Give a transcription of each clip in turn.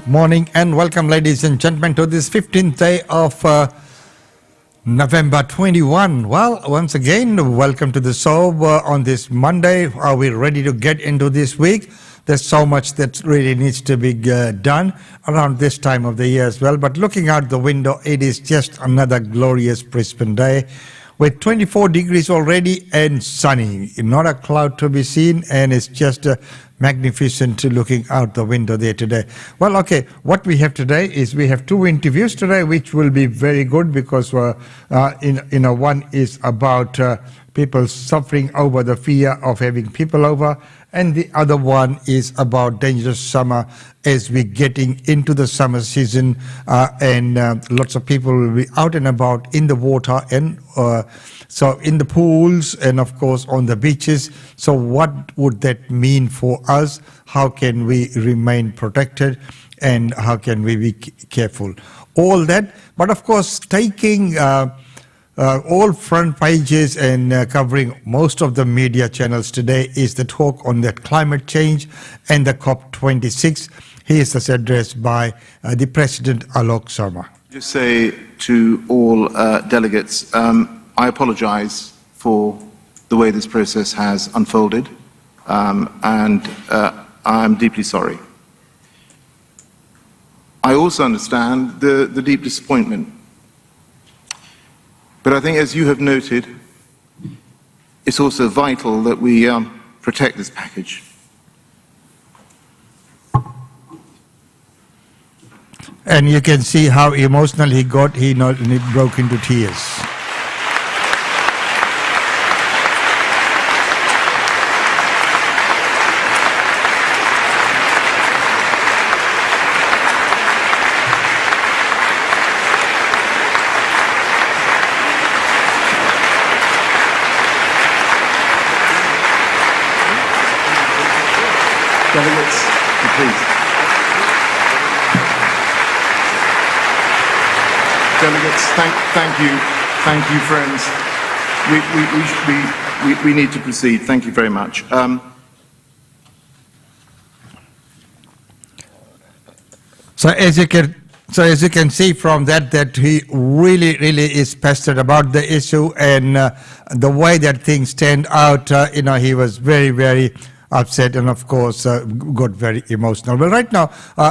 morning and welcome, ladies and gentlemen, to this 15th day of November 21. Well, once again, welcome to the show on this Monday. Are we ready to get into this week? There's so much that really needs to be done around this time of the year as well. But looking out the window, it is just another glorious Brisbane day with 24 degrees already and sunny. Not a cloud to be seen, and it's just magnificent looking out the window there today. Well, okay, what we have today is we have two interviews today, which will be very good because one is about people suffering over the fear of having people over, and the other one is about dangerous summer as we're getting into the summer season, and lots of people will be out and about in the water and so in the pools and of course on the beaches. So what would that mean for us? How can we remain protected and how can we be careful? All that, but of course taking all front pages and covering most of the media channels today is the talk on that climate change and the COP26. Here's this address by the President Alok Sharma. Just say to all delegates, I apologise for the way this process has unfolded, and I'm deeply sorry. I also understand the deep disappointment. But I think, as you have noted, it's also vital that we protect this package. And you can see how emotional he got. He broke into tears. Delegates, please. Delegates, thank you, friends. We need to proceed. Thank you very much. So as you can see from that he really is passionate about the issue and the way that things stand out. He was very upset and of course got very emotional. Well, right now,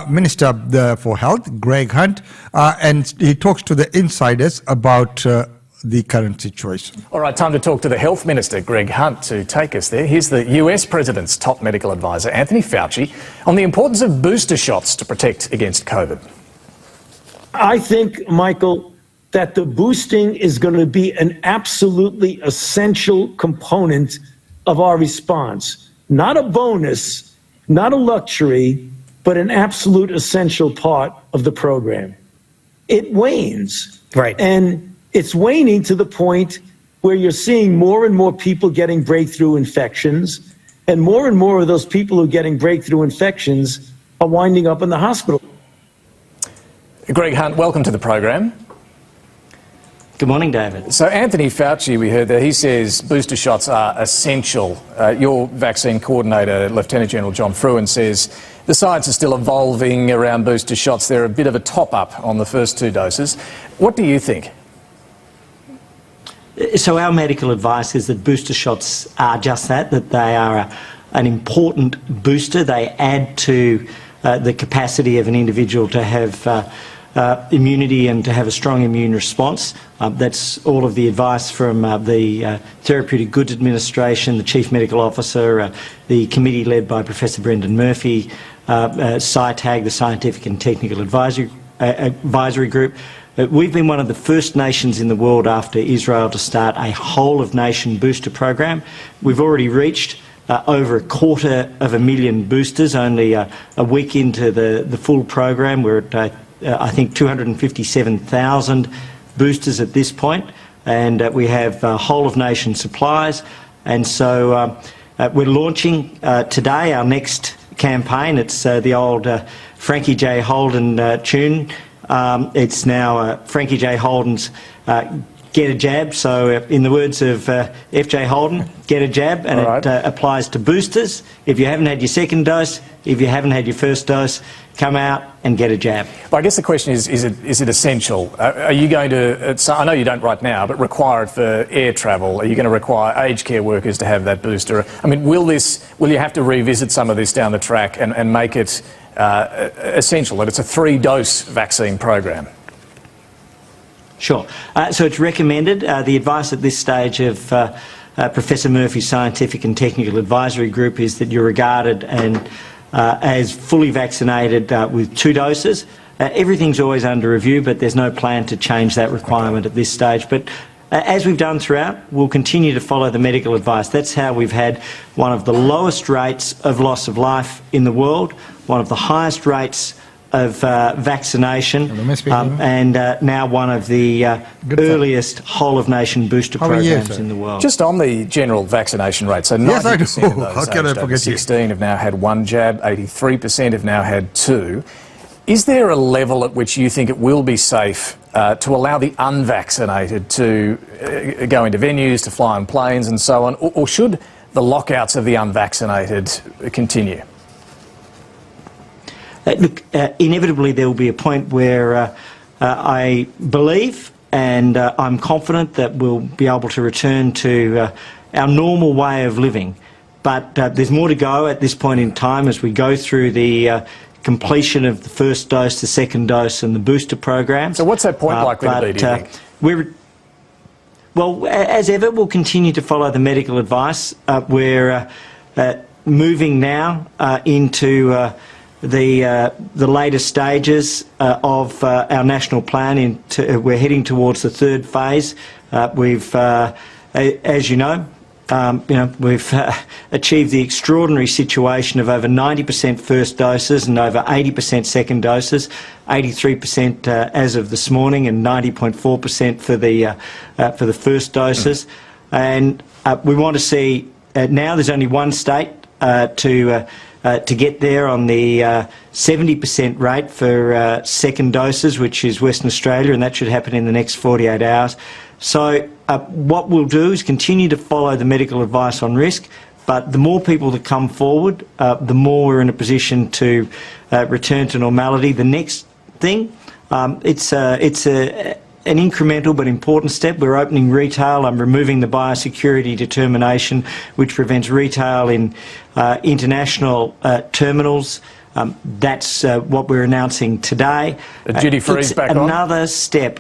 Minister for Health, Greg Hunt, and he talks to the insiders about the current situation. All right, time to talk to the Health Minister, Greg Hunt, to take us there. Here's the US President's top medical advisor, Anthony Fauci, on the importance of booster shots to protect against COVID. I think, Michael, that the boosting is going to be an absolutely essential component of our response. Not a bonus, not a luxury, but an absolute essential part of the program. It wanes. Right. And it's waning to the point where you're seeing more and more people getting breakthrough infections, and more of those people who are getting breakthrough infections are winding up in the hospital. Greg Hunt, welcome to the program. Good morning, David. So Anthony Fauci, we heard that he says booster shots are essential. Your vaccine coordinator, Lieutenant General John Fruin, says the science is still evolving around booster shots. They're a bit of a top-up on the first two doses. What do you think? So our medical advice is that booster shots are just that they are an important booster. They add to the capacity of an individual to have immunity and to have a strong immune response. That's all of the advice from the Therapeutic Goods Administration, the Chief Medical Officer, the committee led by Professor Brendan Murphy, SciTag, the Scientific and Technical Advisory Group. We've been one of the first nations in the world after Israel to start a whole-of-nation booster program. We've already reached over 250,000 boosters only a week into the full program. We're at I think 257,000 boosters at this point, and we have whole-of-nation supplies. And so we're launching today our next campaign. It's the old Frankie J. Holden tune. It's now Frankie J. Holden's get a jab. So in the words of F.J. Holden, get a jab, and All right. it applies to boosters. If you haven't had your second dose, if you haven't had your first dose, come out and get a jab. But I guess the question is it essential? Are you going to, I know you don't right now, but require it for air travel? Are you going to require aged care workers to have that booster? I mean, will you have to revisit some of this down the track and make it essential that it's a 3-dose vaccine program? Sure. So it's recommended. The advice at this stage of Professor Murphy's Scientific and Technical Advisory Group is that you're regarded as fully vaccinated with 2 doses. Everything's always under review, but there's no plan to change that requirement at this stage. But as we've done throughout, we'll continue to follow the medical advice. That's how we've had one of the lowest rates of loss of life in the world, one of the highest rates of vaccination, and now one of the earliest whole-of-nation booster programs in the world. Just on the general vaccination rate, so 90% Yes, I do. of those How can I aged over forget you? 16 have now had 1 jab, 83% have now had 2. Is there a level at which you think it will be safe to allow the unvaccinated to go into venues, to fly on planes and so on, or should the lockouts of the unvaccinated continue? Look, inevitably there will be a point where I believe and I'm confident that we'll be able to return to our normal way of living. But there's more to go at this point in time as we go through the completion of the first dose, the second dose and the booster program. So what's that point likely to be, do you think? Well, as ever, we'll continue to follow the medical advice. We're moving now into the later stages of our national plan. We're heading towards the 3rd phase. As you know, we've achieved the extraordinary situation of over 90% first doses and over 80% second doses, 83% as of this morning, and 90.4% for the first doses. And we want to see now there's only one state to get there on the 70% rate for second doses, which is Western Australia, and that should happen in the next 48 hours. So what we'll do is continue to follow the medical advice on risk, but the more people that come forward, the more we're in a position to return to normality. The next thing, it's an incremental but important step. We're opening retail. I'm removing the biosecurity determination, which prevents retail in international terminals. That's what we're announcing today. Duty-free is back on? Another step.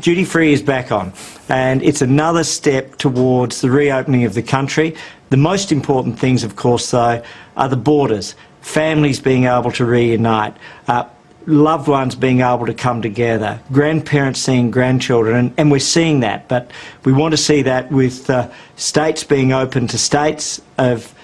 Duty-free is back on, and it's another step towards the reopening of the country. The most important things, of course, though, are the borders, families being able to reunite, loved ones being able to come together, grandparents seeing grandchildren, and we're seeing that. But we want to see that with states being open to states, of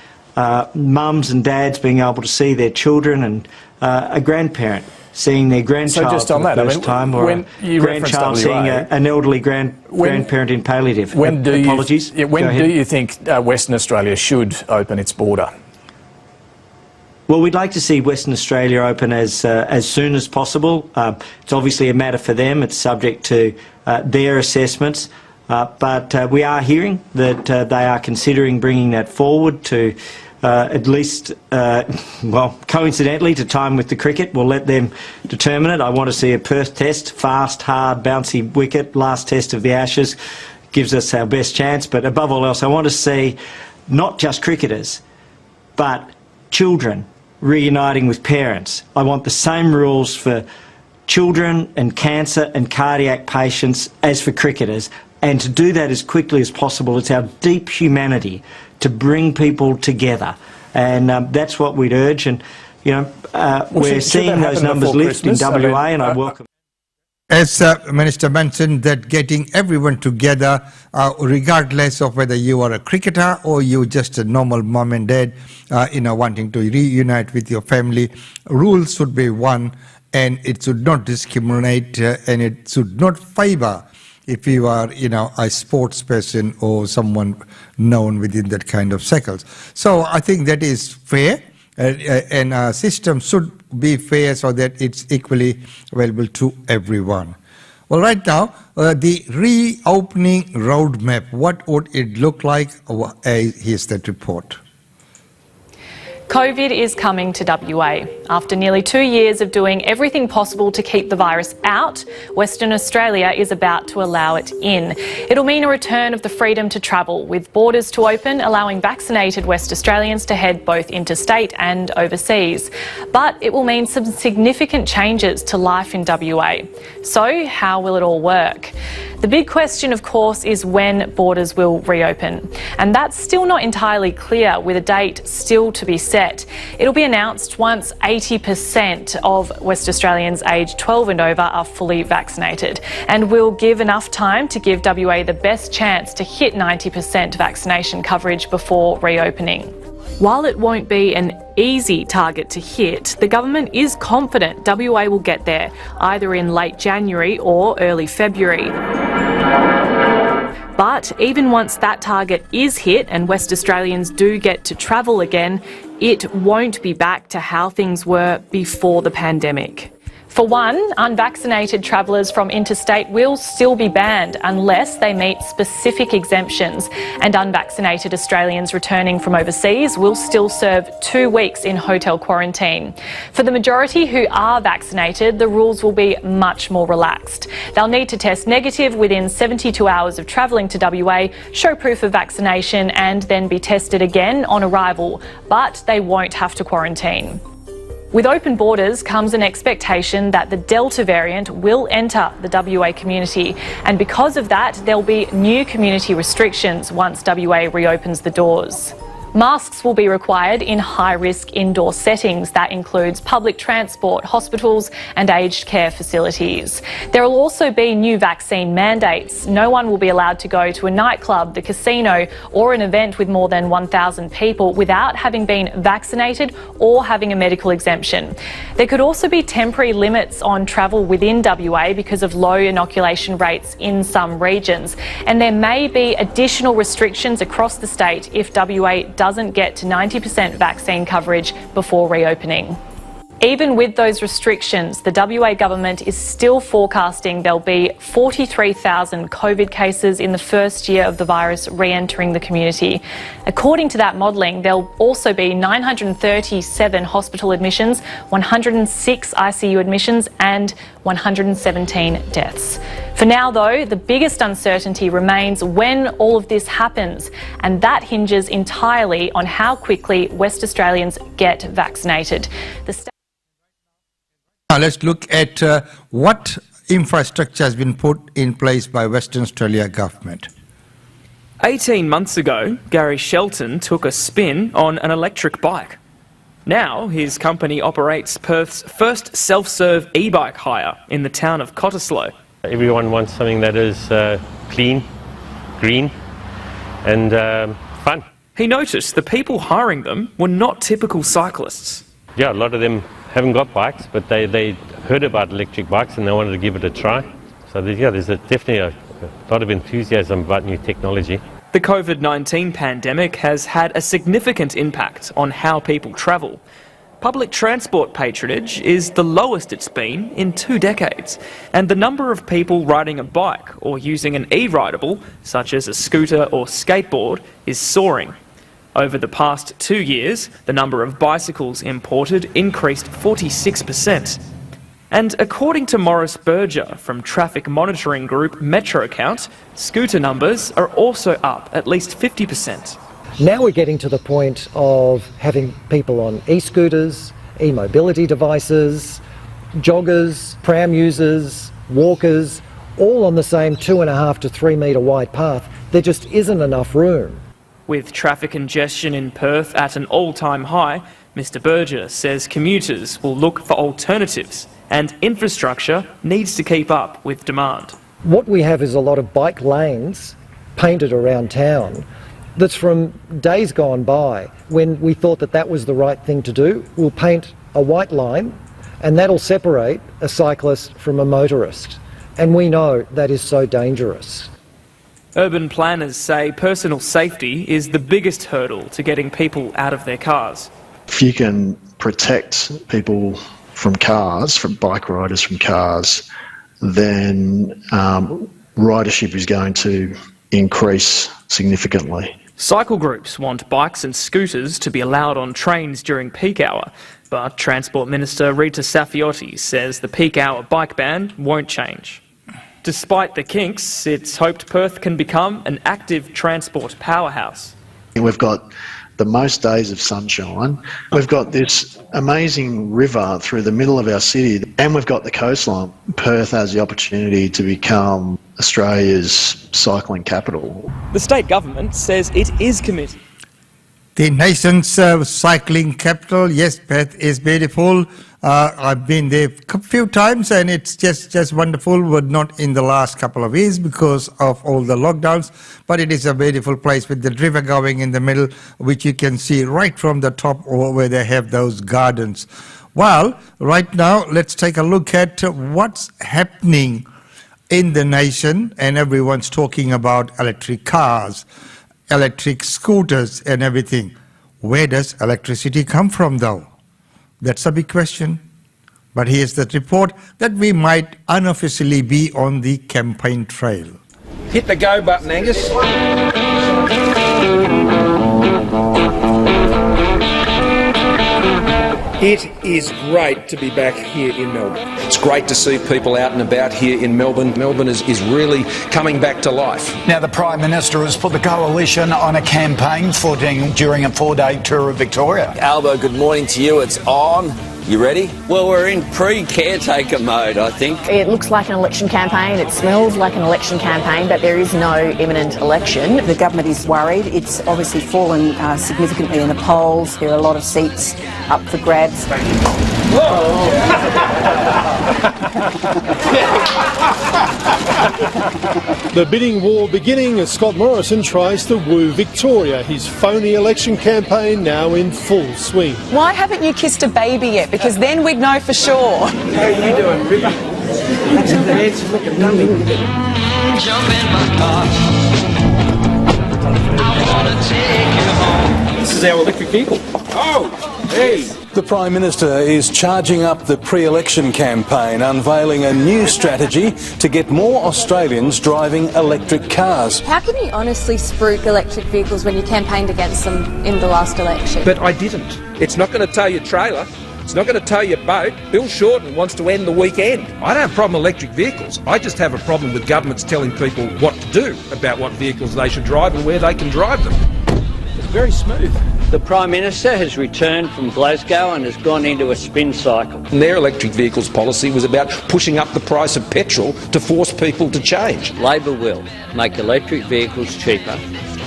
mums and dads being able to see their children, and a grandparent seeing their grandchild So just for on the that, first time, or when a you referenced grandchild seeing WA, an elderly grandparent in palliative. when do Apologies. when do you think Western Australia should open its border? Well, we'd like to see Western Australia open as soon as possible. It's obviously a matter for them. It's subject to their assessments. But we are hearing that they are considering bringing that forward to at least, well, coincidentally, to time with the cricket. We'll let them determine it. I want to see a Perth test, fast, hard, bouncy wicket, last test of the Ashes, gives us our best chance. But above all else, I want to see not just cricketers, but children reuniting with parents. I want the same rules for children and cancer and cardiac patients as for cricketers, and to do that as quickly as possible. It's our deep humanity to bring people together, and that's what we'd urge. And we're seeing those numbers lift in WA, and I welcome. As Minister mentioned, that getting everyone together, regardless of whether you are a cricketer or you just a normal mom and dad, wanting to reunite with your family, rules should be one, and it should not discriminate, and it should not favour if you are, a sports person or someone known within that kind of circles. So I think that is fair, and our system should be fair so that it's equally available to everyone. Well, right now, the reopening roadmap, what would it look like? Here's that report. COVID is coming to WA. After nearly 2 years of doing everything possible to keep the virus out, Western Australia is about to allow it in. It'll mean a return of the freedom to travel, with borders to open, allowing vaccinated West Australians to head both interstate and overseas. But it will mean some significant changes to life in WA. So, how will it all work? The big question, of course, is when borders will reopen. And that's still not entirely clear, with a date still to be set. It'll be announced once 80% of West Australians aged 12 and over are fully vaccinated, and will give enough time to give WA the best chance to hit 90% vaccination coverage before reopening. While it won't be an easy target to hit, the government is confident WA will get there, either in late January or early February. But even once that target is hit and West Australians do get to travel again, it won't be back to how things were before the pandemic. For one, unvaccinated travellers from interstate will still be banned unless they meet specific exemptions, and unvaccinated Australians returning from overseas will still serve 2 weeks in hotel quarantine. For the majority who are vaccinated, the rules will be much more relaxed. They'll need to test negative within 72 hours of travelling to WA, show proof of vaccination and then be tested again on arrival, but they won't have to quarantine. With open borders comes an expectation that the Delta variant will enter the WA community, and because of that, there'll be new community restrictions once WA reopens the doors. Masks will be required in high-risk indoor settings. That includes public transport, hospitals and aged care facilities. There will also be new vaccine mandates. No one will be allowed to go to a nightclub, the casino or an event with more than 1,000 people without having been vaccinated or having a medical exemption. There could also be temporary limits on travel within WA because of low inoculation rates in some regions. And there may be additional restrictions across the state if WA doesn't get to 90% vaccine coverage before reopening. Even with those restrictions, the WA government is still forecasting there'll be 43,000 COVID cases in the first year of the virus re-entering the community. According to that modelling, there'll also be 937 hospital admissions, 106 ICU admissions and 117 deaths. For now, though, the biggest uncertainty remains when all of this happens, and that hinges entirely on how quickly West Australians get vaccinated. Now let's look at what infrastructure has been put in place by Western Australia government. 18 months ago, Gary Shelton took a spin on an electric bike. Now his company operates Perth's first self-serve e-bike hire in the town of Cottesloe. Everyone wants something that is clean, green and fun. He noticed the people hiring them were not typical cyclists. Yeah, a lot of them haven't got bikes, but they heard about electric bikes and they wanted to give it a try. So there's definitely a lot of enthusiasm about new technology. The COVID-19 pandemic has had a significant impact on how people travel. Public transport patronage is the lowest it's been in 2 decades, and the number of people riding a bike or using an e-rideable, such as a scooter or skateboard, is soaring. Over the past 2 years, the number of bicycles imported increased 46%. And according to Maurice Berger from traffic monitoring group MetroCount, scooter numbers are also up at least 50%. Now we're getting to the point of having people on e-scooters, e-mobility devices, joggers, pram users, walkers, all on the same 2.5 to 3 metre wide path. There just isn't enough room. With traffic congestion in Perth at an all-time high, Mr Berger says commuters will look for alternatives and infrastructure needs to keep up with demand. What we have is a lot of bike lanes painted around town that's from days gone by when we thought that that was the right thing to do. We'll paint a white line and that'll separate a cyclist from a motorist. And we know that is so dangerous. Urban planners say personal safety is the biggest hurdle to getting people out of their cars. If you can protect people from cars, from bike riders from cars, then ridership is going to increase significantly. Cycle groups want bikes and scooters to be allowed on trains during peak hour, but Transport Minister Rita Saffioti says the peak hour bike ban won't change. Despite the kinks, it's hoped Perth can become an active transport powerhouse. We've got the most days of sunshine. We've got this amazing river through the middle of our city, and we've got the coastline. Perth has the opportunity to become Australia's cycling capital. The state government says it is committed. The nation's cycling capital. Yes, Perth is beautiful. I've been there a few times and it's just wonderful, but not in the last couple of years because of all the lockdowns. But it is a beautiful place with the river going in the middle, which you can see right from the top where they have those gardens. Well, right now, let's take a look at what's happening in the nation, and everyone's talking about electric cars, electric scooters and everything. Where does electricity come from though? That's a big question. But here's the report that we might unofficially be on the campaign trail. Hit the go button, Angus. It is great to be back here in Melbourne. It's great to see people out and about here in Melbourne. Melbourne is really coming back to life. Now, the Prime Minister has put the coalition on a campaign footing during a 4-day tour of Victoria. Albo, good morning to you. It's on. You ready? Well, we're in pre-caretaker mode, I think. It looks like an election campaign, it smells like an election campaign, but there is no imminent election. The government is worried. It's obviously fallen significantly in the polls. There are a lot of seats up for grabs. The bidding war beginning as Scott Morrison tries to woo Victoria, his phony election campaign now in full swing. Why haven't you kissed a baby yet? Because then we'd know for sure. How are you doing, Ricky? That's the handsome looking dummy. Jump in my car. I wanna take you home. This is our electric vehicle. Oh, hey. The Prime Minister is charging up the pre-election campaign, unveiling a new strategy to get more Australians driving electric cars. How can you honestly spruik electric vehicles when you campaigned against them in the last election? But I didn't. It's not going to tow your trailer. It's not going to tow your boat. Bill Shorten wants to end the weekend. I don't have a problem with electric vehicles. I just have a problem with governments telling people what to do about what vehicles they should drive and where they can drive them. It's very smooth. The Prime Minister has returned from Glasgow and has gone into a spin cycle. And their electric vehicles policy was about pushing up the price of petrol to force people to change. Labor will make electric vehicles cheaper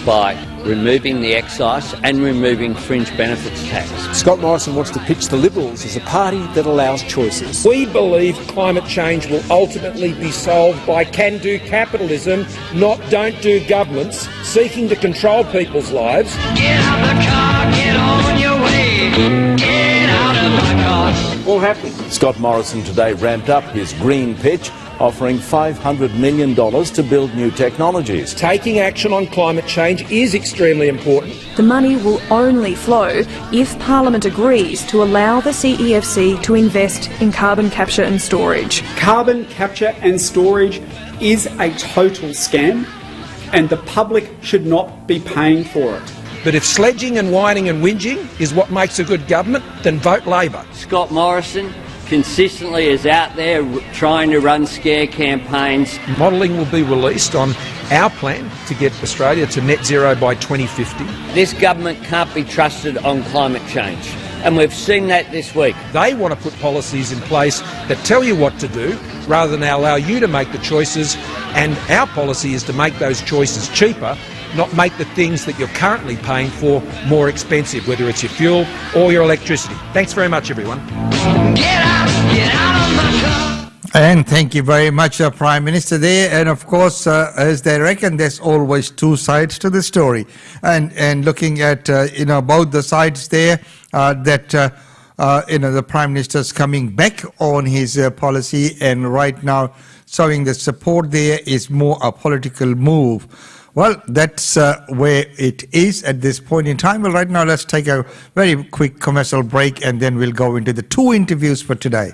by removing the excise and removing fringe benefits tax. Scott Morrison wants to pitch the Liberals as a party that allows choices. We believe climate change will ultimately be solved by can-do capitalism, not don't-do governments seeking to control people's lives. Get out the car, get on your way. Get out of my car. All happening. Scott Morrison today ramped up his green pitch, offering $500 million to build new technologies. Taking action on climate change is extremely important. The money will only flow if Parliament agrees to allow the CEFC to invest in carbon capture and storage. Carbon capture and storage is a total scam, and the public should not be paying for it. But if sledging and whining and whinging is what makes a good government, then vote Labor. Scott Morrison consistently is out there trying to run scare campaigns. Modelling will be released on our plan to get Australia to net zero by 2050. This government can't be trusted on climate change, and we've seen that this week. They want to put policies in place that tell you what to do rather than allow you to make the choices, and our policy is to make those choices cheaper, not make the things that you're currently paying for more expensive, whether it's your fuel or your electricity. Thanks very much, everyone. Get out of my car. And thank you very much, Prime Minister there. And of course, as they reckon, there's always two sides to the story. And looking at, both the sides there, the Prime Minister's coming back on his policy, and right now showing the support there is more a political move. Well, that's where it is at this point in time. Well, right now, let's take a very quick commercial break, and then we'll go into the two interviews for today.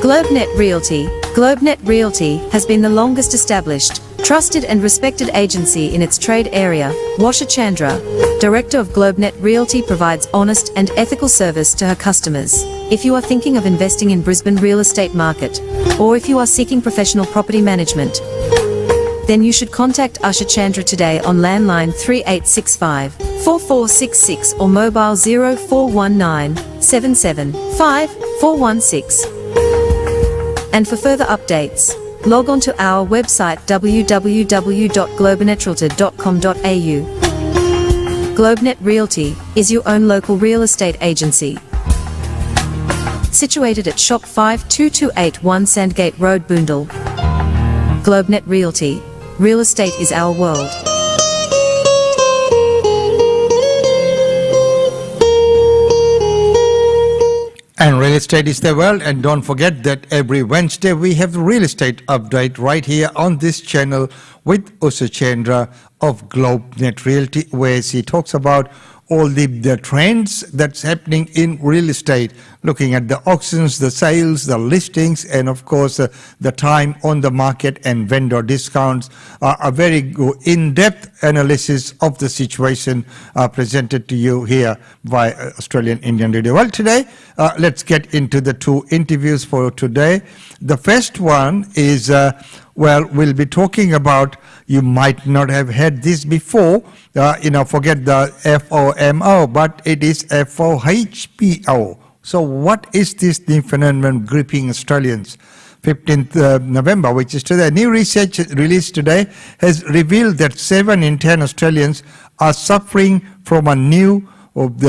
GlobeNet Realty. GlobeNet Realty has been the longest established, trusted and respected agency in its trade area. Washa Chandra, Director of GlobeNet Realty, provides honest and ethical service to her customers. If you are thinking of investing in Brisbane real estate market, or if you are seeking professional property management, then you should contact Usha Chandra today on landline 3865 4466 or mobile 0419 775 416. And for further updates, log on to our website www.globenetralty.com.au. GlobeNet Realty is your own local real estate agency. Situated at Shop 52281 Sandgate Road, Boondall. GlobeNet Realty. Real estate is our world. And real estate is the world. And don't forget that every Wednesday we have the real estate update right here on this channel with Usha Chandra of GlobeNet Realty, where she talks about all the trends that's happening in real estate, looking at the auctions, the sales, the listings, and of course the time on the market and vendor discounts. A very in-depth analysis of the situation presented to you here by Australian Indian Radio. Well, today, let's get into the two interviews for today. The first one is, we'll be talking about, you might not have heard this before, forget the FOMO, but it is FOHPO. So what is this new phenomenon gripping Australians? 15th November, which is today. New research released today has revealed that 7 in 10 Australians are suffering from a new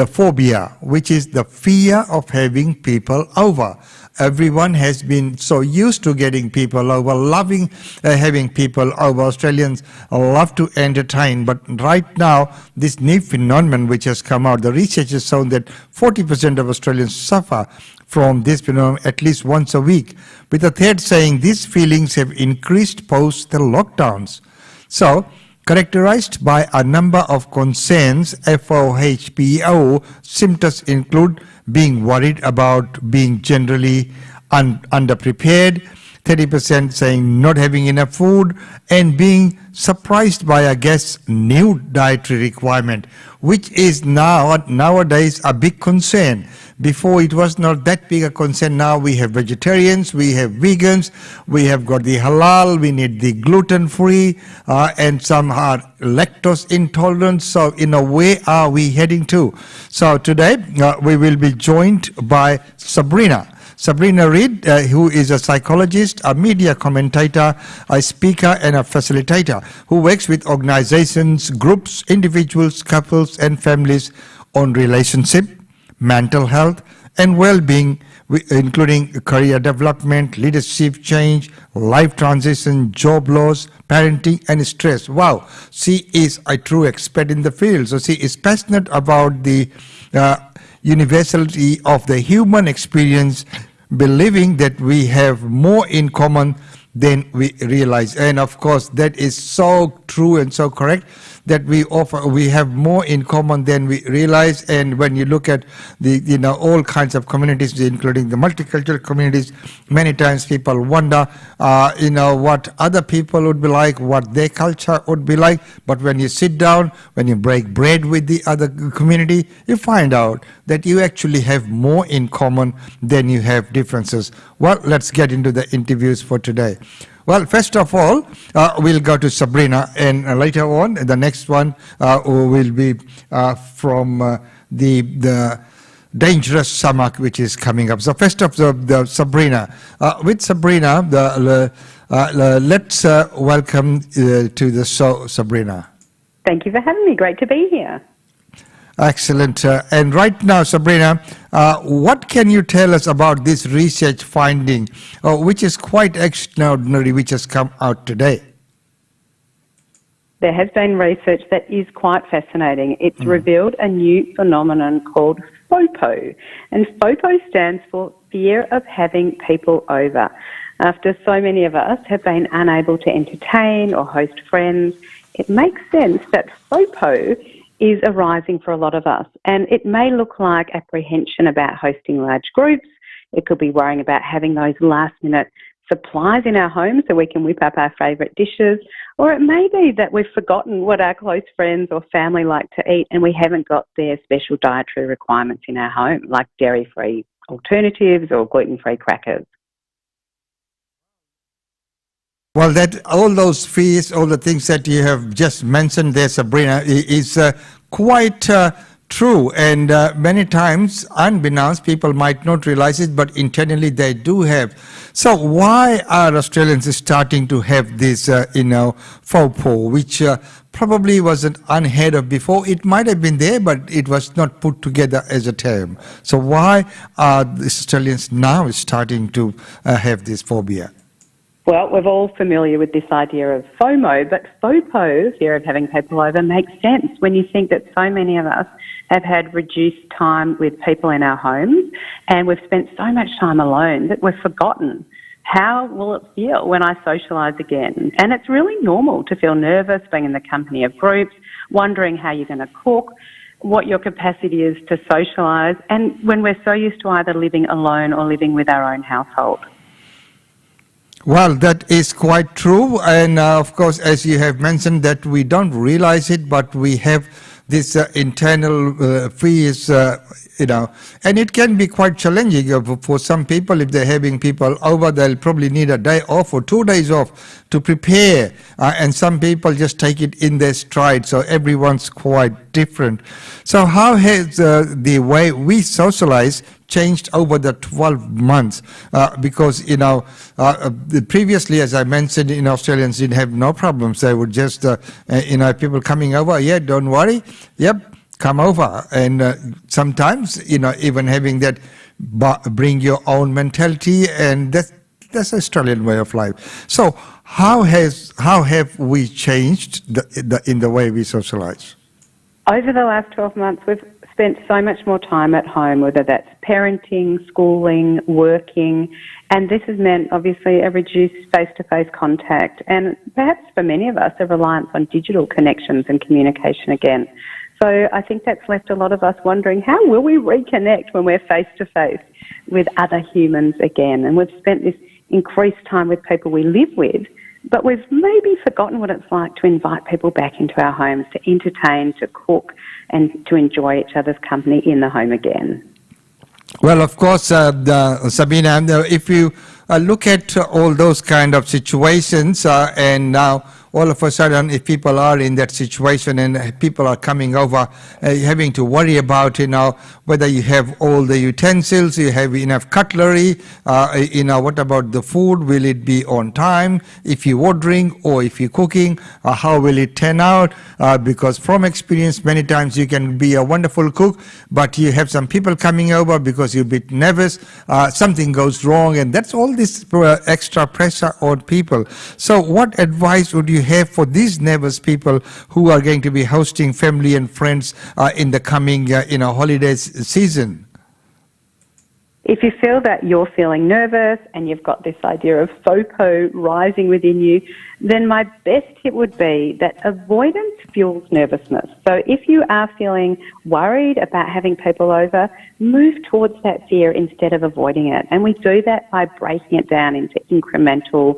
phobia, which is the fear of having people over. Everyone has been so used to getting people over, loving having people over. Australians love to entertain, but right now, this new phenomenon which has come out, the research has shown that 40% of Australians suffer from this phenomenon at least once a week, with a third saying these feelings have increased post the lockdowns. So, characterized by a number of concerns, FOHPO symptoms include being worried about being generally underprepared, 30% saying not having enough food, and being surprised by a guest's new dietary requirement, which is nowadays a big concern. Before it was not that big a concern. Now we have vegetarians, we have vegans, we have got the halal, we need the gluten-free, and some are lactose intolerant. So in a way, are we heading to? So today we will be joined by Sabrina Reid, who is a psychologist, a media commentator, a speaker and a facilitator who works with organizations, groups, individuals, couples and families on relationship, mental health and well-being, including career development, leadership change, life transition, job loss, parenting and stress. Wow, she is a true expert in the field. So she is passionate about the universality of the human experience, believing that we have more in common than we realize. And of course, that is so true and so correct, that we have more in common than we realize. And when you look at the all kinds of communities, including the multicultural communities, many times people wonder what other people would be like, what their culture would be like. But when you sit down, when you break bread with the other community, you find out that you actually have more in common than you have differences. Well, let's get into the interviews for today. Well, first of all, we'll go to Sabrina, and later on, the next one will be from the dangerous stomach, which is coming up. So first of the Sabrina. With Sabrina, let's welcome to the show, Sabrina. Thank you for having me. Great to be here. Excellent. And right now, Sabrina, what can you tell us about this research finding, which is quite extraordinary, which has come out today? There has been research that is quite fascinating. It's revealed a new phenomenon called FOPO. And FOPO stands for fear of having people over. After so many of us have been unable to entertain or host friends, it makes sense that FOPO is arising for a lot of us. And it may look like apprehension about hosting large groups, It could be worrying about having those last-minute supplies in our home so we can whip up our favourite dishes. Or it may be that we've forgotten what our close friends or family like to eat and we haven't got their special dietary requirements in our home, like dairy-free alternatives or gluten-free crackers. Well, that all those fears, all the things that you have just mentioned there, Sabrina, is quite true. And many times, unbeknownst, people might not realize it, but internally they do have. So why are Australians starting to have this, FOPO, which probably wasn't unheard of before? It might have been there, but it was not put together as a term. So why are the Australians now starting to have this phobia? Well, we're all familiar with this idea of FOMO, but FOPO, fear of having people over, makes sense when you think that so many of us have had reduced time with people in our homes and we've spent so much time alone that we've forgotten how will it feel when I socialise again. And it's really normal to feel nervous being in the company of groups, wondering how you're going to cook, what your capacity is to socialise, and when we're so used to either living alone or living with our own household. Well, that is quite true. And of course, as you have mentioned, that we don't realize it, but we have this internal fears, and it can be quite challenging for some people. If they're having people over, they'll probably need a day off or 2 days off to prepare. And some people just take it in their stride. So everyone's quite different. So how has the way we socialize changed over the 12 months? Because, previously, as I mentioned, Australians didn't have no problems. They would just, people coming over, yeah, don't worry, yep, come over. And sometimes, even having that bring your own mentality, and that's Australian way of life. So how have we changed in the way we socialize? Over the last 12 months, we've spent so much more time at home, whether that's parenting, schooling, working, and this has meant obviously a reduced face-to-face contact and perhaps for many of us a reliance on digital connections and communication again. So I think that's left a lot of us wondering, how will we reconnect when we're face-to-face with other humans again? And we've spent this increased time with people we live with, but we've maybe forgotten what it's like to invite people back into our homes, to entertain, to cook, and to enjoy each other's company in the home again. Well, of course, Sabina, if you look at all those kind of situations, and now all of a sudden, if people are in that situation and people are coming over, having to worry about, whether you have all the utensils, you have enough cutlery, what about the food? Will it be on time? If you're ordering or if you're cooking, how will it turn out? Because from experience, many times you can be a wonderful cook, but you have some people coming over because you're a bit nervous, something goes wrong, and that's all this extra pressure on people. So what advice would you have for these nervous people who are going to be hosting family and friends in the coming holidays season? If you feel that you're feeling nervous and you've got this idea of FOPO rising within you, then my best tip would be that avoidance fuels nervousness. So if you are feeling worried about having people over, move towards that fear instead of avoiding it. And we do that by breaking it down into incremental,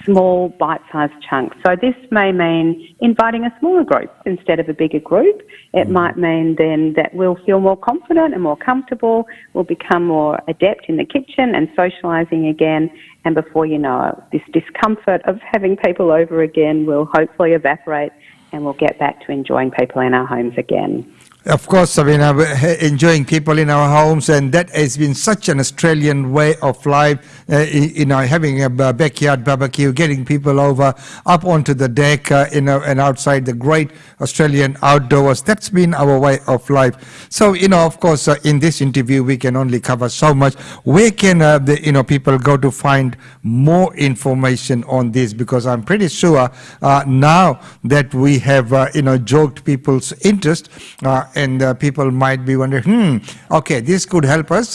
small, bite-sized chunks. So this may mean inviting a smaller group instead of a bigger group. It might mean then that we'll feel more confident and more comfortable, we'll become more adept in the kitchen and socialising again, and before you know it, this discomfort of having people over again will hopefully evaporate and we'll get back to enjoying people in our homes again. Of course, Sabina, enjoying people in our homes, and that has been such an Australian way of life, having a backyard barbecue, getting people over, up onto the deck, and outside the great Australian outdoors. That's been our way of life. So, of course, in this interview, we can only cover so much. Where can, people go to find more information on this? Because I'm pretty sure now that we have, joked people's interest, and people might be wondering, okay, this could help us.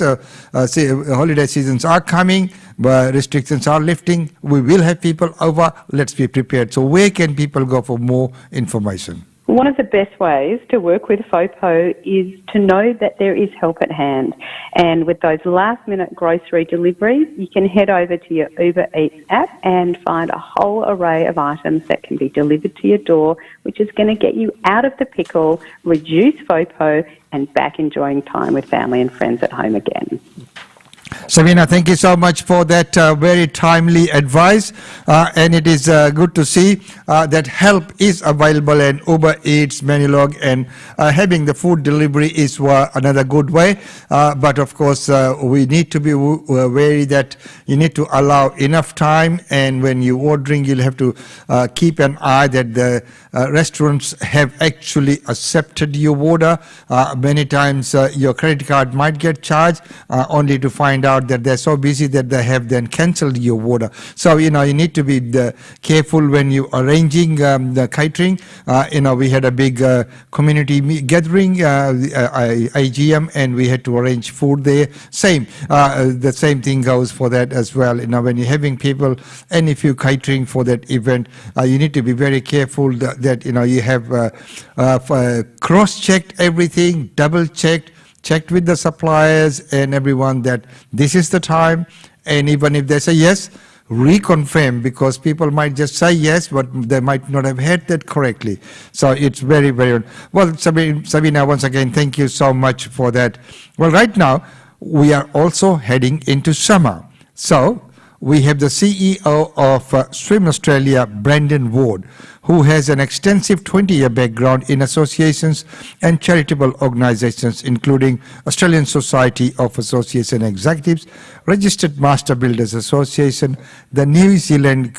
Say holiday seasons are coming, restrictions are lifting, we will have people over, let's be prepared. So where can people go for more information? One of the best ways to work with FOPO is to know that there is help at hand. And with those last-minute grocery deliveries, you can head over to your Uber Eats app and find a whole array of items that can be delivered to your door, which is going to get you out of the pickle, reduce FOPO, and back enjoying time with family and friends at home again. Sabina, thank you so much for that very timely advice, and it is good to see that help is available in Uber Eats, Menulog, and having the food delivery is another good way. But of course, we need to be wary that you need to allow enough time, and when you're ordering, you'll have to keep an eye that the restaurants have actually accepted your order. Many times your credit card might get charged only to find out that they're so busy that they have then cancelled your order. So, you need to be careful when you're arranging the catering. We had a big community gathering, IGM, and we had to arrange food there. The same thing goes for that as well. When you're having people and if you're catering for that event, you need to be very careful that you have cross-checked everything, double-checked, checked with the suppliers and everyone that this is the time, and even if they say yes, reconfirm, because people might just say yes, but they might not have heard that correctly. So it's very, very well. Sabina, once again, thank you so much for that. Well, right now we are also heading into summer, so we have the CEO of Swim Australia, Brendan Ward, who has an extensive 20-year background in associations and charitable organisations, including Australian Society of Associates and Executives, Registered Master Builders Association, the New Zealand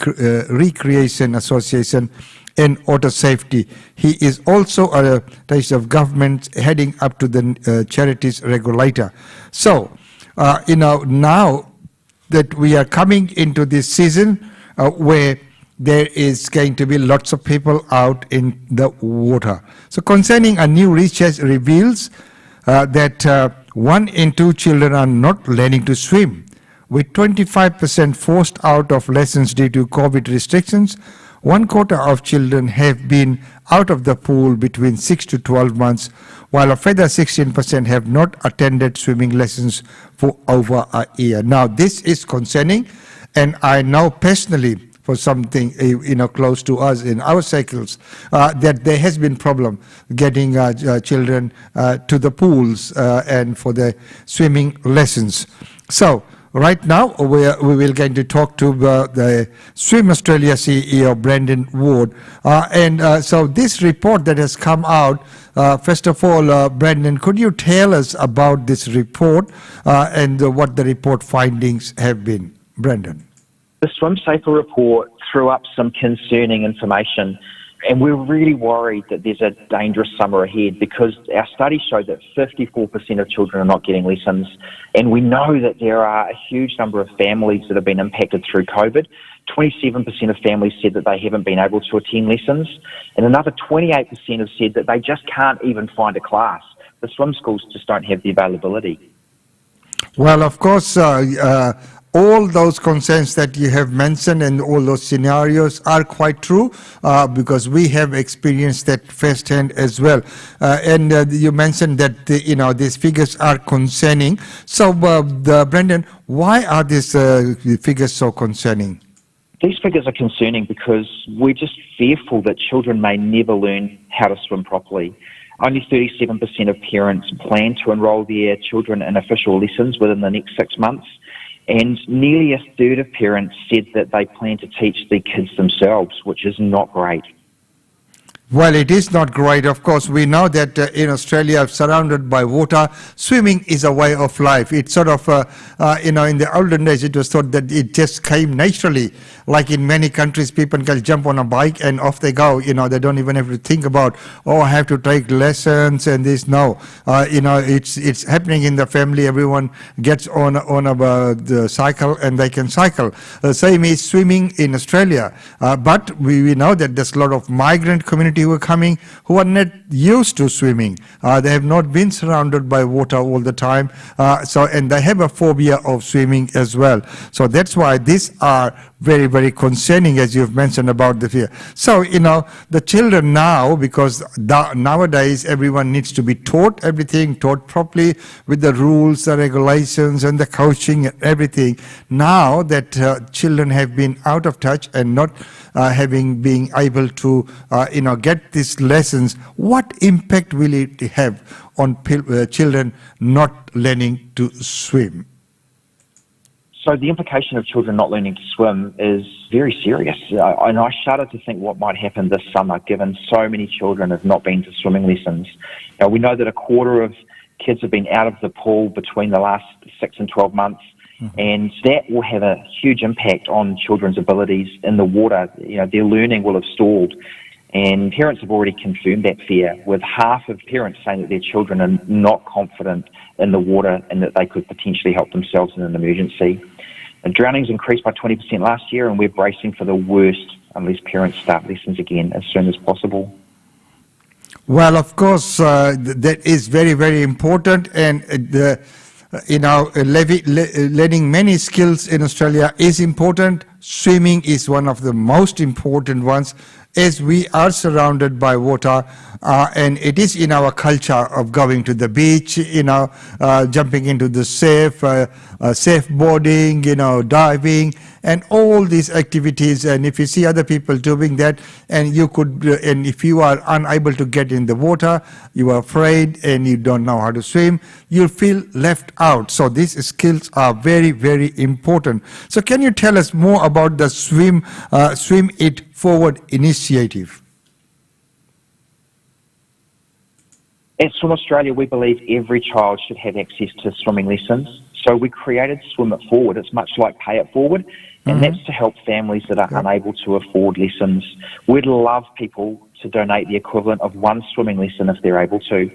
Recreation Association, and Auto Safety. He is also a taste of government heading up to the charities regulator. So, now that we are coming into this season where there is going to be lots of people out in the water. So concerning a new research reveals that 1 in 2 children are not learning to swim, with 25% forced out of lessons due to COVID restrictions. 1/4 of children have been out of the pool between 6 to 12 months, while a further 16% have not attended swimming lessons for over a year. Now, this is concerning, and I know personally for something close to us in our circles that there has been problem getting children to the pools and for the swimming lessons. So right now, we will going to talk to the Swim Australia CEO, Brendan Ward. So this report that has come out, first of all, Brendan, could you tell us about this report and what the report findings have been? Brendan. The Swim Safer report threw up some concerning information, and we're really worried that there's a dangerous summer ahead, because our studies show that 54% of children are not getting lessons, and we know that there are a huge number of families that have been impacted through COVID. 27% of families said that they haven't been able to attend lessons, and another 28% have said that they just can't even find a class. The swim schools just don't have the availability. Well, of course, all those concerns that you have mentioned and all those scenarios are quite true, because we have experienced that firsthand as well. And you mentioned that these figures are concerning. So, Brendan, why are these figures so concerning? These figures are concerning because we're just fearful that children may never learn how to swim properly. Only 37% of parents plan to enrol their children in official lessons within the next 6 months. And nearly 1/3 of parents said that they plan to teach their kids themselves, which is not great. Well, it is not great. Of course, we know that in Australia, surrounded by water, swimming is a way of life. It's sort of, in the olden days, it was thought that it just came naturally. Like in many countries, people can jump on a bike and off they go. They don't even have to think about, I have to take lessons and this. No, it's happening in the family. Everyone gets on the cycle and they can cycle. The same is swimming in Australia. But we know that there's a lot of migrant communities party who are coming who are not used to swimming. They have not been surrounded by water all the time, and they have a phobia of swimming as well. So that's why these are very, very concerning, as you've mentioned about the fear. So, the children now, because nowadays everyone needs to be taught everything, taught properly with the rules, the regulations, and the coaching and everything. Now that children have been out of touch and not being able to, get these lessons, what impact will it have on children not learning to swim? So the implication of children not learning to swim is very serious. And I shudder to think what might happen this summer, given so many children have not been to swimming lessons. Now, we know that a quarter of kids have been out of the pool between the last 6 and 12 months, and that will have a huge impact on children's abilities in the water. Their learning will have stalled. And parents have already confirmed that fear, with half of parents saying that their children are not confident in the water and that they could potentially help themselves in an emergency. And drownings increased by 20% last year, and we're bracing for the worst unless parents start lessons again as soon as possible. Well, of course, that is very, very important, and learning many skills in Australia is important. Swimming is one of the most important ones, as we are surrounded by water, and it is in our culture of going to the beach, jumping into the safe boarding, diving, and all these activities. And if you see other people doing that, and if you are unable to get in the water, you are afraid and you don't know how to swim, you'll feel left out. So these skills are very, very important. So can you tell us more about the Swim It Forward initiative? At Swim Australia, we believe every child should have access to swimming lessons. So we created Swim It Forward. It's much like Pay It Forward, and that's to help families that are unable to afford lessons. We'd love people to donate the equivalent of one swimming lesson if they're able to.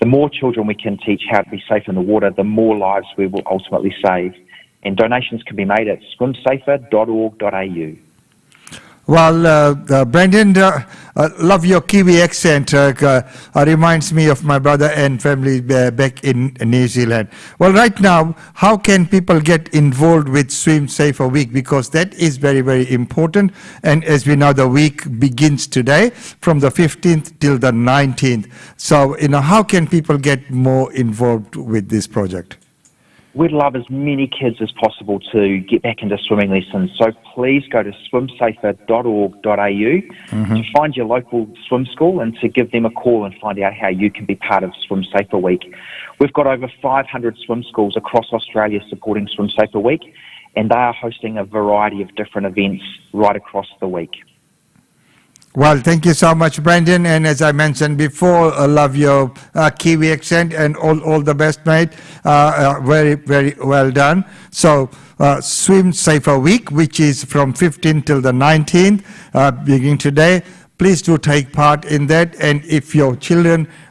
The more children we can teach how to be safe in the water, the more lives we will ultimately save. And donations can be made at swimsafer.org.au. Well, Brendan, love your Kiwi accent. Reminds me of my brother and family back in New Zealand. Well, right now, how can people get involved with Swim Safer Week? Because that is very, very important. And as we know, the week begins today from the 15th till the 19th. So, how can people get more involved with this project? We'd love as many kids as possible to get back into swimming lessons. So please go to swimsafer.org.au to find your local swim school and to give them a call and find out how you can be part of Swim Safer Week. We've got over 500 swim schools across Australia supporting Swim Safer Week, and they are hosting a variety of different events right across the week. Well, thank you so much, Brendan. And as I mentioned before, I love your Kiwi accent, and all the best, mate. Very, very well done. So, Swim Safer Week, which is from 15th till the 19th, beginning today. Please do take part in that. And if your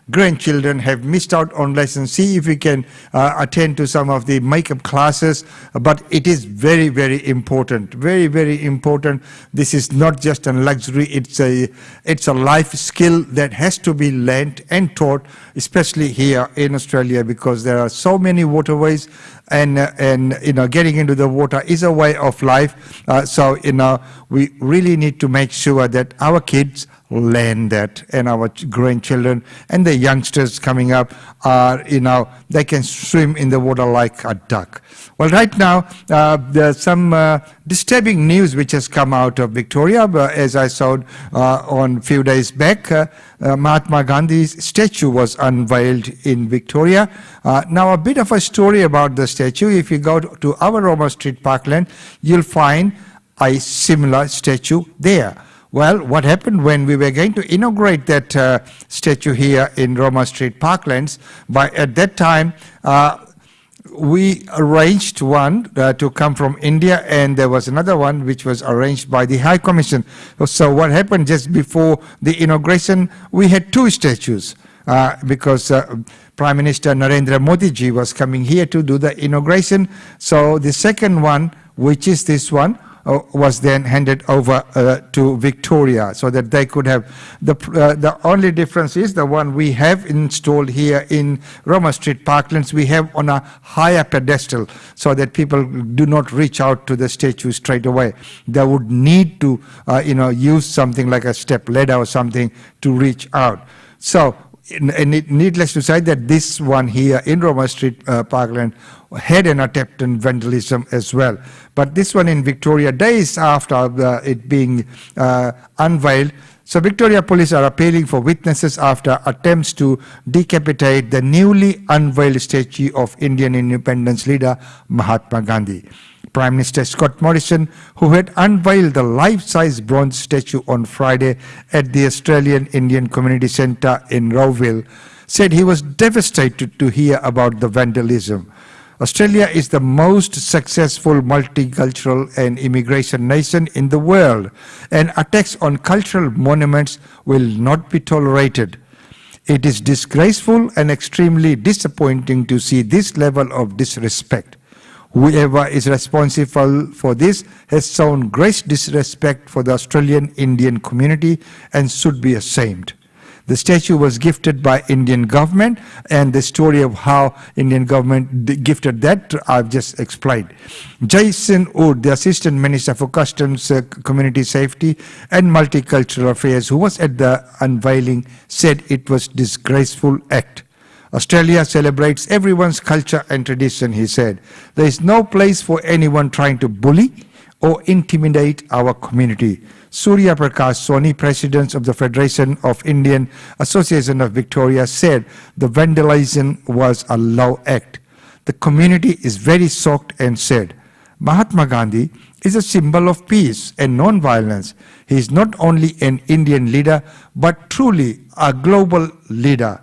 grandchildren have missed out on lessons, see if you can attend to some of the makeup classes. But it is very, very important. Very, very important. This is not just a luxury. It's a life skill that has to be learned and taught, especially here in Australia, because there are so many waterways, and getting into the water is a way of life. So we really need to make sure that our kids learn that, and our grandchildren and the youngsters coming up are, they can swim in the water like a duck. Well, right now, there's some disturbing news which has come out of Victoria. As I saw on a few days back, Mahatma Gandhi's statue was unveiled in Victoria. Now, a bit of a story about the statue. If you go to our Roma Street Parkland, you'll find a similar statue there. Well, what happened when we were going to inaugurate that statue here in Roma Street Parklands, at that time, we arranged one to come from India, and there was another one which was arranged by the High Commission. So what happened just before the inauguration, we had two statues because Prime Minister Narendra Modi ji was coming here to do the inauguration. So the second one, which is this one, was then handed over to Victoria so that they could have the only difference is the one we have installed here in Roma Street Parklands, we have on a higher pedestal so that people do not reach out to the statue straight away. They would need to use something like a step ladder or something to reach out. So needless to say that this one here in Roma Street Parkland had an attempt on vandalism as well. But this one in Victoria, days after it being unveiled, so Victoria Police are appealing for witnesses after attempts to decapitate the newly unveiled statue of Indian independence leader Mahatma Gandhi. Prime Minister Scott Morrison, who had unveiled the life-size bronze statue on Friday at the Australian Indian Community Centre in Rowville, said he was devastated to hear about the vandalism. Australia is the most successful multicultural and immigration nation in the world, and attacks on cultural monuments will not be tolerated. It is disgraceful and extremely disappointing to see this level of disrespect. Whoever is responsible for this has shown great disrespect for the Australian Indian community and should be ashamed. The statue was gifted by Indian government, and the story of how Indian government gifted that I've just explained. Jason Wood, the Assistant Minister for Customs, Community Safety and Multicultural Affairs, who was at the unveiling, said it was a disgraceful act. Australia celebrates everyone's culture and tradition, he said. There is no place for anyone trying to bully or intimidate our community. Surya Prakash Soni, President of the Federation of Indian Association of Victoria, said the vandalism was a low act. The community is very shocked and said, Mahatma Gandhi is a symbol of peace and non-violence. He is not only an Indian leader, but truly a global leader.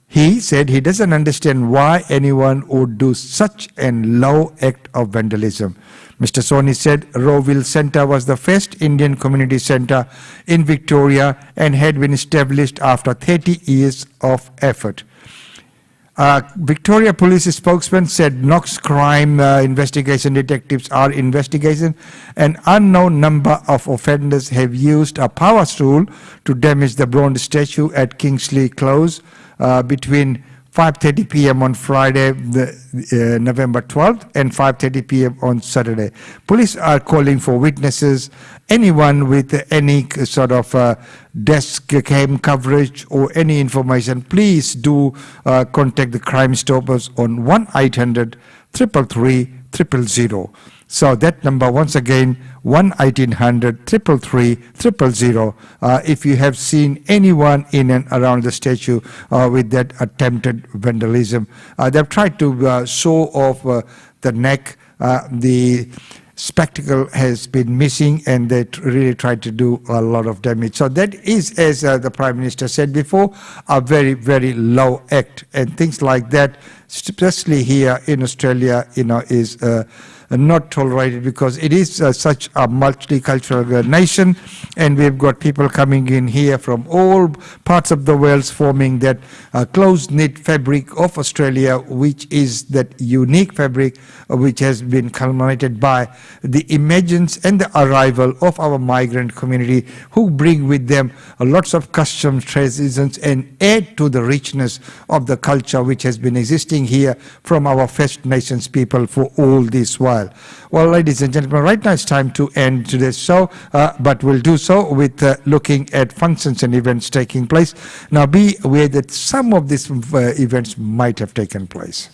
He said he doesn't understand why anyone would do such a low act of vandalism. Mr. Soni said Rowville Centre was the first Indian community centre in Victoria and had been established after 30 years of effort. Victoria Police spokesman said Knox crime investigation detectives are investigating an unknown number of offenders have used a power tool to damage the bronze statue at Kingsley Close between 5:30 p.m. on Friday, November 12th, and 5:30 p.m. on Saturday. Police are calling for witnesses, anyone with any sort of desk cam coverage or any information. Please do contact the Crime Stoppers on 1-800-333-000. So that number, once again, 1-800-333-000. If you have seen anyone in and around the statue with that attempted vandalism, they've tried to show off the neck. The spectacle has been missing, and they really tried to do a lot of damage. So that is, as the Prime Minister said before, a very, very low act, and things like that, especially here in Australia, is not tolerated, because it is such a multicultural nation, and we've got people coming in here from all parts of the world, forming that close-knit fabric of Australia, which is that unique fabric which has been culminated by the emergence and the arrival of our migrant community, who bring with them lots of customs, traditions, and add to the richness of the culture which has been existing here from our First Nations people for all this while. Well, ladies and gentlemen, right now it's time to end today's show, but we'll do so with looking at functions and events taking place. Now, be aware that some of these events might have taken place.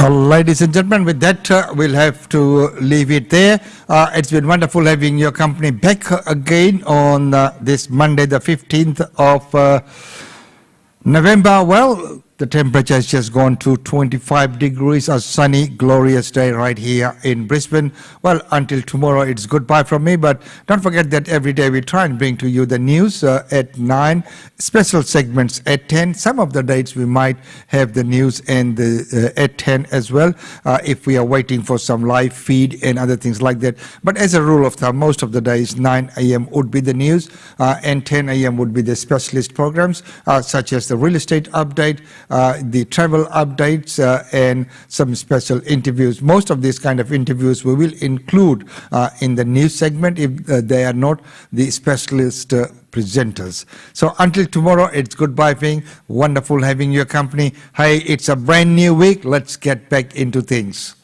Well, ladies and gentlemen, with that, we'll have to leave it there. It's been wonderful having your company back again on this Monday, the 15th of November. Well, the temperature has just gone to 25 degrees, a sunny, glorious day right here in Brisbane. Well, until tomorrow, it's goodbye from me. But don't forget that every day we try and bring to you the news at 9, special segments at 10. Some of the dates we might have the news and at 10 as well, if we are waiting for some live feed and other things like that. But as a rule of thumb, most of the days, 9 a.m. would be the news and 10 a.m. would be the specialist programs, such as the real estate update, the travel updates, and some special interviews. Most of these kind of interviews we will include in the news segment if they are not the specialist presenters. So until tomorrow, it's goodbye being wonderful having your company. Hey, it's a brand new week. Let's get back into things.